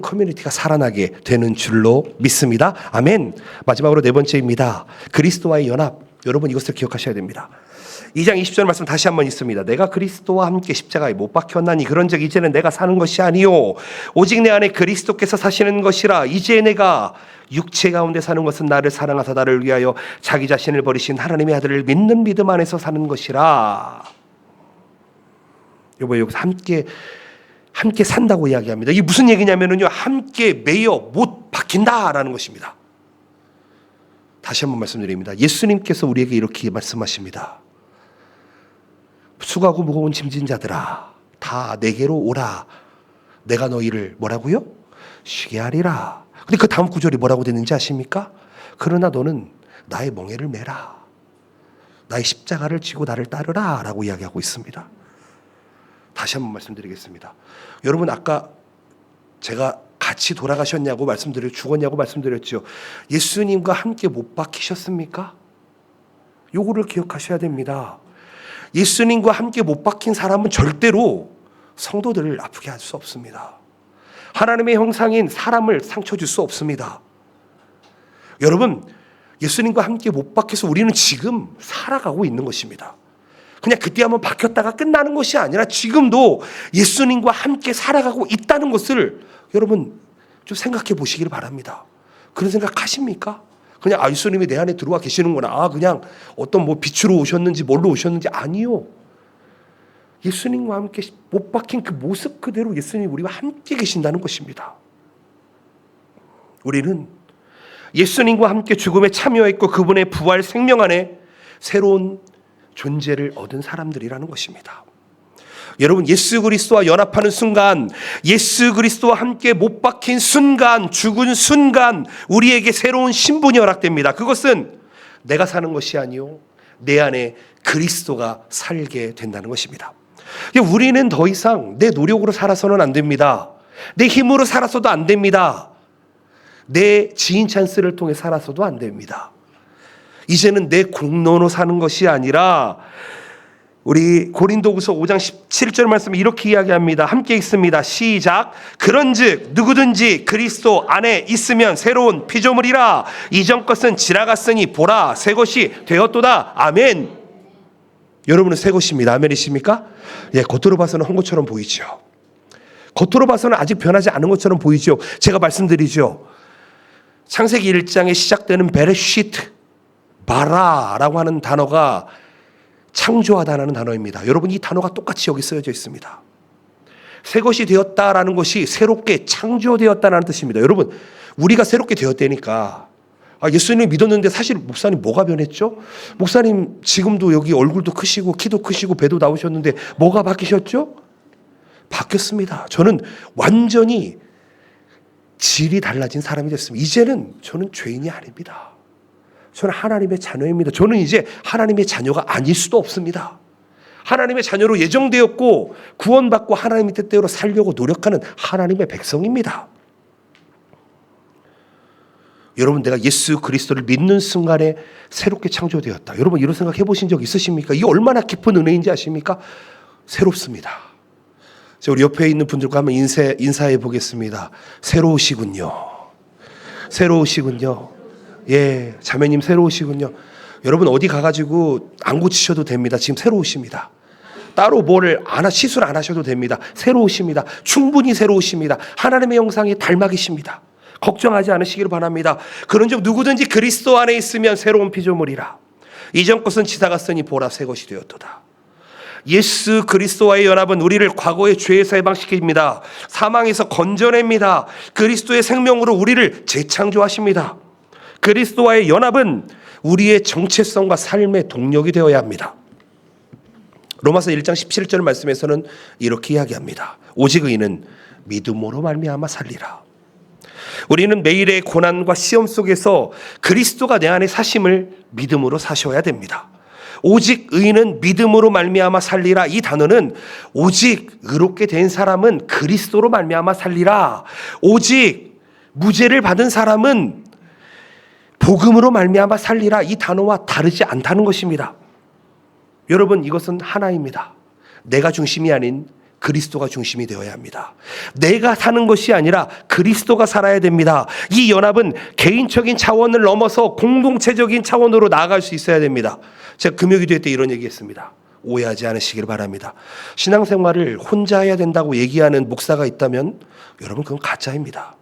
커뮤니티가 살아나게 되는 줄로 믿습니다. 아멘. 마지막으로 네 번째입니다. 그리스도와의 연합. 여러분, 이것을 기억하셔야 됩니다. 2장 20절 말씀 다시 한번 있습니다. 내가 그리스도와 함께 십자가에 못 박혔나니 그런즉 이제는 내가 사는 것이 아니요 오직 내 안에 그리스도께서 사시는 것이라. 이제 내가 육체 가운데 사는 것은 나를 사랑하사 나를 위하여 자기 자신을 버리신 하나님의 아들을 믿는 믿음 안에서 사는 것이라. 여기서 함께 산다고 이야기합니다. 이게 무슨 얘기냐면요, 함께 매여 못 박힌다라는 것입니다. 다시 한번 말씀드립니다. 예수님께서 우리에게 이렇게 말씀하십니다. 수고하고 무거운 짐진 자들아, 다 내게로 오라. 내가 너희를 뭐라고요? 쉬게 하리라. 근데 그 다음 구절이 뭐라고 되는지 아십니까? 그러나 너는 나의 멍에를 메라. 나의 십자가를 지고 나를 따르라 라고 이야기하고 있습니다. 다시 한번 말씀드리겠습니다. 여러분, 아까 제가 같이 돌아가셨냐고 죽었냐고 말씀드렸죠. 예수님과 함께 못 박히셨습니까? 요거를 기억하셔야 됩니다. 예수님과 함께 못 박힌 사람은 절대로 성도들을 아프게 할 수 없습니다. 하나님의 형상인 사람을 상처 줄 수 없습니다. 여러분, 예수님과 함께 못 박혀서 우리는 지금 살아가고 있는 것입니다. 그냥 그때 한번 박혔다가 끝나는 것이 아니라 지금도 예수님과 함께 살아가고 있다는 것을 여러분 좀 생각해 보시길 바랍니다. 그런 생각 하십니까? 그냥 예수님이 내 안에 들어와 계시는구나. 그냥 어떤 빛으로 오셨는지 뭘로 오셨는지. 아니요. 예수님과 함께 못 박힌 그 모습 그대로 예수님이 우리와 함께 계신다는 것입니다. 우리는 예수님과 함께 죽음에 참여했고 그분의 부활 생명 안에 새로운 존재를 얻은 사람들이라는 것입니다. 여러분, 예수 그리스도와 연합하는 순간, 예수 그리스도와 함께 못 박힌 순간, 죽은 순간 우리에게 새로운 신분이 허락됩니다. 그것은 내가 사는 것이 아니요 내 안에 그리스도가 살게 된다는 것입니다. 우리는 더 이상 내 노력으로 살아서는 안 됩니다. 내 힘으로 살아서도 안 됩니다. 내 지인 찬스를 통해 살아서도 안 됩니다. 이제는 내 공로로 사는 것이 아니라 우리 고린도후서 5장 17절 말씀에 이렇게 이야기합니다. 함께 읽습니다. 시작. 그런즉 누구든지 그리스도 안에 있으면 새로운 피조물이라. 이전 것은 지나갔으니 보라 새 것이 되었도다. 아멘. 여러분은 새 것입니다. 아멘이십니까? 예, 겉으로 봐서는 한 것처럼 보이죠. 겉으로 봐서는 아직 변하지 않은 것처럼 보이죠. 제가 말씀드리죠. 창세기 1장에 시작되는 베레시트 바라라고 하는 단어가 창조하다라는 단어입니다. 여러분, 이 단어가 똑같이 여기 쓰여져 있습니다. 새 것이 되었다라는 것이 새롭게 창조되었다는 뜻입니다. 여러분, 우리가 새롭게 되었다니까. 예수님 믿었는데 사실 목사님 뭐가 변했죠? 목사님 지금도 여기 얼굴도 크시고 키도 크시고 배도 나오셨는데 뭐가 바뀌셨죠? 바뀌었습니다. 저는 완전히 질이 달라진 사람이 됐습니다. 이제는 저는 죄인이 아닙니다. 저는 하나님의 자녀입니다. 저는 이제 하나님의 자녀가 아닐 수도 없습니다. 하나님의 자녀로 예정되었고 구원받고 하나님의 뜻대로 살려고 노력하는 하나님의 백성입니다. 여러분, 내가 예수 그리스도를 믿는 순간에 새롭게 창조되었다. 여러분, 이런 생각 해보신 적 있으십니까? 이게 얼마나 깊은 은혜인지 아십니까? 새롭습니다. 우리 옆에 있는 분들과 한번 인사해 보겠습니다. 새로우시군요. 새로우시군요. 예, 자매님 새로우시군요. 여러분, 어디 가가지고 안 고치셔도 됩니다. 지금 새로우십니다. 따로 시술 안 하셔도 됩니다. 새로우십니다. 충분히 새로우십니다. 하나님의 형상에 닮아 계십니다. 걱정하지 않으시기를 바랍니다. 그런즉 누구든지 그리스도 안에 있으면 새로운 피조물이라. 이전 것은 지나갔으니 보라 새 것이 되었도다. 예수 그리스도와의 연합은 우리를 과거의 죄에서 해방시킵니다. 사망에서 건져냅니다. 그리스도의 생명으로 우리를 재창조하십니다. 그리스도와의 연합은 우리의 정체성과 삶의 동력이 되어야 합니다. 로마서 1장 17절 말씀에서는 이렇게 이야기합니다. 오직 의인은 믿음으로 말미암아 살리라. 우리는 매일의 고난과 시험 속에서 그리스도가 내 안에 사심을 믿음으로 사셔야 됩니다. 오직 의인은 믿음으로 말미암아 살리라. 이 단어는 오직 의롭게 된 사람은 그리스도로 말미암아 살리라. 오직 무죄를 받은 사람은 복음으로 말미암아 살리라. 이 단어와 다르지 않다는 것입니다. 여러분, 이것은 하나입니다. 내가 중심이 아닌 그리스도가 중심이 되어야 합니다. 내가 사는 것이 아니라 그리스도가 살아야 됩니다. 이 연합은 개인적인 차원을 넘어서 공동체적인 차원으로 나아갈 수 있어야 됩니다. 제가 금요기도회 때 이런 얘기했습니다. 오해하지 않으시길 바랍니다. 신앙생활을 혼자 해야 된다고 얘기하는 목사가 있다면 여러분, 그건 가짜입니다.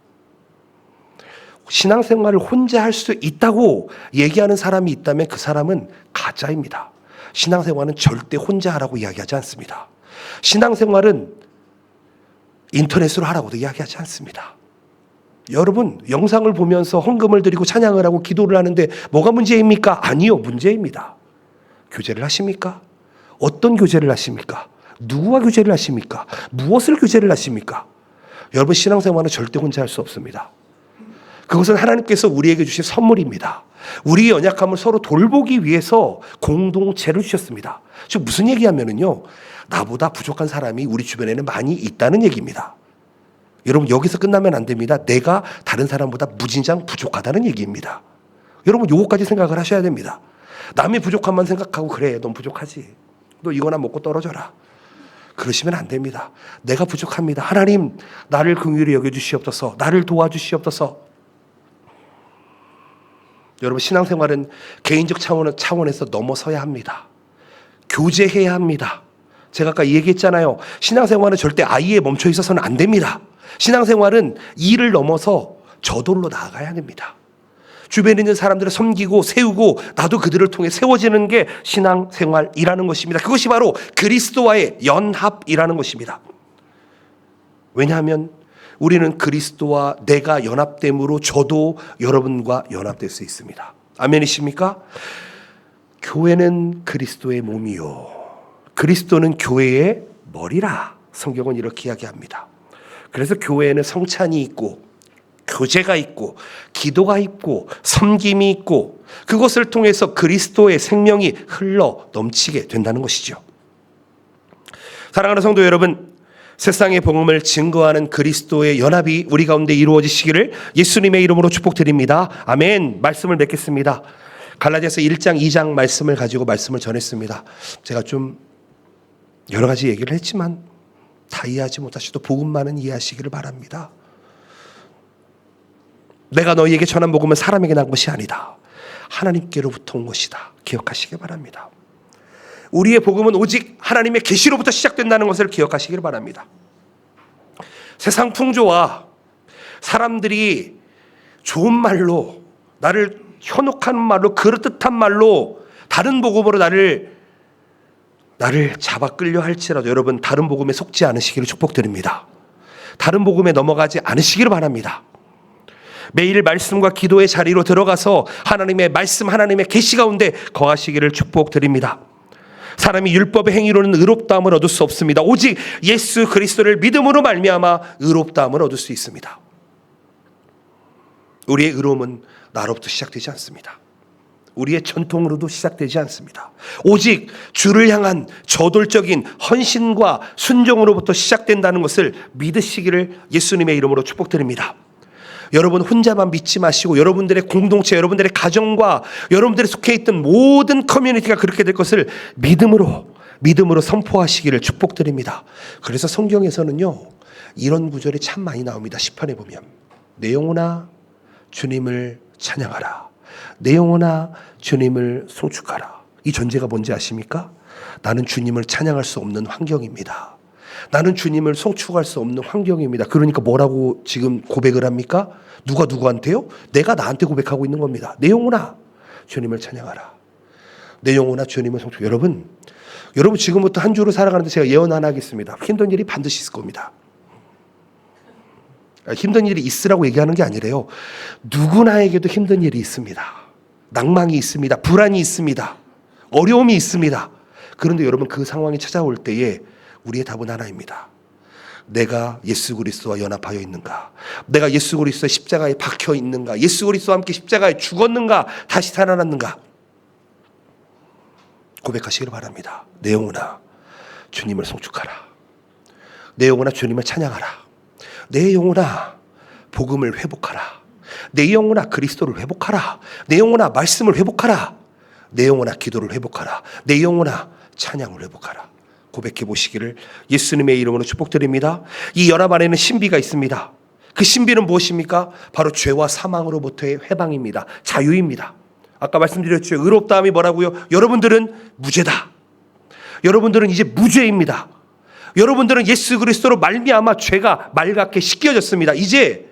신앙생활을 혼자 할 수 있다고 얘기하는 사람이 있다면 그 사람은 가짜입니다. 신앙생활은 절대 혼자 하라고 이야기하지 않습니다. 신앙생활은 인터넷으로 하라고도 이야기하지 않습니다. 여러분, 영상을 보면서 헌금을 드리고 찬양을 하고 기도를 하는데 뭐가 문제입니까? 아니요, 문제입니다. 교제를 하십니까? 어떤 교제를 하십니까? 누구와 교제를 하십니까? 무엇을 교제를 하십니까? 여러분, 신앙생활은 절대 혼자 할 수 없습니다. 그것은 하나님께서 우리에게 주신 선물입니다. 우리의 연약함을 서로 돌보기 위해서 공동체를 주셨습니다. 지금 무슨 얘기하면은요, 나보다 부족한 사람이 우리 주변에는 많이 있다는 얘기입니다. 여러분, 여기서 끝나면 안 됩니다. 내가 다른 사람보다 무진장 부족하다는 얘기입니다. 여러분, 요거까지 생각을 하셔야 됩니다. 남의 부족함만 생각하고, 그래, 넌 부족하지, 너 이거나 먹고 떨어져라, 그러시면 안 됩니다. 내가 부족합니다. 하나님, 나를 긍휼히 여겨주시옵소서. 나를 도와주시옵소서. 여러분, 신앙생활은 개인적 차원에서 넘어서야 합니다. 교제해야 합니다. 제가 아까 얘기했잖아요. 신앙생활은 절대 아이에 멈춰 있어서는 안 됩니다. 신앙생활은 이를 넘어서 저돌로 나아가야 됩니다. 주변에 있는 사람들을 섬기고 세우고 나도 그들을 통해 세워지는 게 신앙생활이라는 것입니다. 그것이 바로 그리스도와의 연합이라는 것입니다. 왜냐하면 우리는 그리스도와 내가 연합됨으로 저도 여러분과 연합될 수 있습니다. 아멘이십니까? 교회는 그리스도의 몸이요, 그리스도는 교회의 머리라. 성경은 이렇게 이야기합니다. 그래서 교회에는 성찬이 있고 교제가 있고 기도가 있고 섬김이 있고, 그것을 통해서 그리스도의 생명이 흘러 넘치게 된다는 것이죠. 사랑하는 성도 여러분, 세상의 복음을 증거하는 그리스도의 연합이 우리 가운데 이루어지시기를 예수님의 이름으로 축복드립니다. 아멘. 말씀을 맺겠습니다. 갈라디아서 1장 2장 말씀을 가지고 말씀을 전했습니다. 제가 좀 여러 가지 얘기를 했지만 다 이해하지 못하셔도 복음만은 이해하시기를 바랍니다. 내가 너희에게 전한 복음은 사람에게 난 것이 아니다, 하나님께로부터 온 것이다. 기억하시기 바랍니다. 우리의 복음은 오직 하나님의 계시로부터 시작된다는 것을 기억하시길 바랍니다. 세상 풍조와 사람들이 좋은 말로, 나를 현혹하는 말로, 그럴듯한 말로 다른 복음으로 나를 잡아 끌려 할지라도 여러분, 다른 복음에 속지 않으시기를 축복드립니다. 다른 복음에 넘어가지 않으시기를 바랍니다. 매일 말씀과 기도의 자리로 들어가서 하나님의 말씀, 하나님의 계시 가운데 거하시기를 축복드립니다. 사람이 율법의 행위로는 의롭다함을 얻을 수 없습니다. 오직 예수 그리스도를 믿음으로 말미암아 의롭다함을 얻을 수 있습니다. 우리의 의로움은 나로부터 시작되지 않습니다. 우리의 전통으로도 시작되지 않습니다. 오직 주를 향한 저돌적인 헌신과 순종으로부터 시작된다는 것을 믿으시기를 예수님의 이름으로 축복드립니다. 여러분, 혼자만 믿지 마시고 여러분들의 공동체, 여러분들의 가정과 여러분들이 속해 있던 모든 커뮤니티가 그렇게 될 것을 믿음으로 선포하시기를 축복드립니다. 그래서 성경에서는요, 이런 구절이 참 많이 나옵니다. 시편에 보면 내 영혼아 주님을 찬양하라, 내 영혼아 주님을 송축하라. 이 전제가 뭔지 아십니까? 나는 주님을 찬양할 수 없는 환경입니다. 나는 주님을 송축할 수 없는 환경입니다. 그러니까 뭐라고 지금 고백을 합니까? 누가 누구한테요? 내가 나한테 고백하고 있는 겁니다. 내 영혼아 주님을 찬양하라, 내 영혼아 주님을 송축. 여러분 지금부터 한 주로 살아가는데 제가 예언 하나 하겠습니다. 힘든 일이 반드시 있을 겁니다. 힘든 일이 있으라고 얘기하는 게 아니래요. 누구나에게도 힘든 일이 있습니다. 낭망이 있습니다. 불안이 있습니다. 어려움이 있습니다. 그런데 여러분, 그 상황이 찾아올 때에 우리의 답은 하나입니다. 내가 예수 그리스도와 연합하여 있는가? 내가 예수 그리스도의 십자가에 박혀 있는가? 예수 그리스도와 함께 십자가에 죽었는가? 다시 살아났는가? 고백하시기를 바랍니다. 내 영혼아 주님을 송축하라, 내 영혼아 주님을 찬양하라, 내 영혼아 복음을 회복하라, 내 영혼아 그리스도를 회복하라, 내 영혼아 말씀을 회복하라, 내 영혼아 기도를 회복하라, 내 영혼아 찬양을 회복하라. 고백해 보시기를 예수님의 이름으로 축복드립니다. 이 연합 안에는 신비가 있습니다. 그 신비는 무엇입니까? 바로 죄와 사망으로부터의 해방입니다. 자유입니다. 아까 말씀드렸죠. 의롭다함이 뭐라고요? 여러분들은 무죄다. 여러분들은 이제 무죄입니다. 여러분들은 예수 그리스도로 말미암아 죄가 맑게 씻겨졌습니다. 이제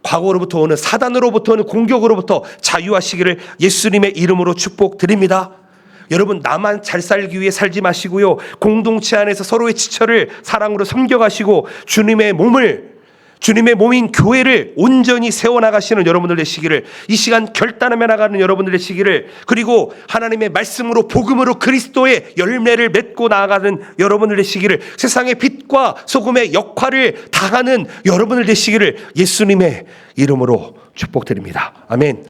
과거로부터 오는 사단으로부터 오는 공격으로부터 자유하시기를 예수님의 이름으로 축복드립니다. 여러분, 나만 잘 살기 위해 살지 마시고요, 공동체 안에서 서로의 지체를 사랑으로 섬겨가시고 주님의 몸을 주님의 몸인 교회를 온전히 세워나가시는 여러분들 되시기를, 이 시간 결단하며 나가는 여러분들 되시기를, 그리고 하나님의 말씀으로 복음으로 그리스도의 열매를 맺고 나아가는 여러분들 되시기를, 세상의 빛과 소금의 역할을 다하는 여러분들 되시기를 예수님의 이름으로 축복드립니다. 아멘.